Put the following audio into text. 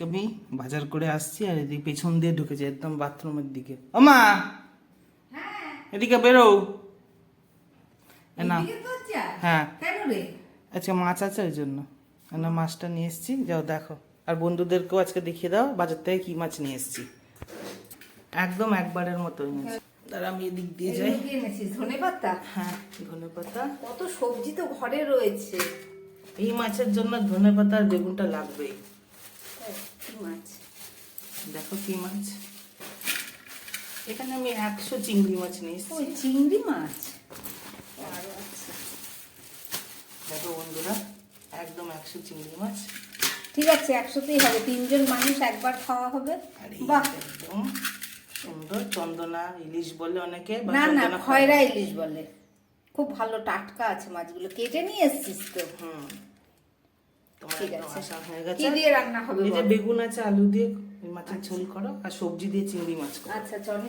আমি বাজার করে আসছি আর এদিকে পেছন দিয়ে ঢুকেছে একদম বাথরুমের দিকে। ও মা, এদিকে বেরো না। হ্যাঁ আজকে মাছ আছে ওই জন্য না, মাছটা নিয়ে এসেছি, যাও দেখো। আর বন্ধুদেরকেও আজকে দেখিয়ে দাও বাজার থেকে কি মাছ নিয়ে এসেছি। একদম একবারের মতো নিয়েছি। তার আমি এদিক দিয়ে যাই। ধনেপাতা, হ্যাঁ ধনেপাতা, কত সবজি তো ঘরে রয়েছে। এই মাছের জন্য ধনেপাতা আর বেগুনটা লাগবেই। মাছ দেখো কি মাছ, এখানে আমি 100 চিংড়ি মাছ নিয়ে এসেছি। ওই চিংড়ি মাছ। দেখো বন্ধুরা, একদম 100 চিংড়ি মাছ। ঠিক আছে, 100তেই হবে, 3 জন মানুষ একবার খাওয়া হবে। আর এই বাহ, একদম সুন্দর চন্দনা ইলিশ বলে অনেকে, বা না না, চন্দনা খয়রা ইলিশ বলে। খুব ভালো টাটকা আছে মাছগুলো, কেটে নিয়ে এসছিস তো। তোমার ঠিক একদম আছে, আশা হয়ে গেছে। কি দিয়ে রান্না হবে এই যে বল? বেগুন আছে, আলু দিয়ে মাছের ঝোল করো, আর সবজি দিয়ে চিংড়ি মাছ করো। আচ্ছা চল।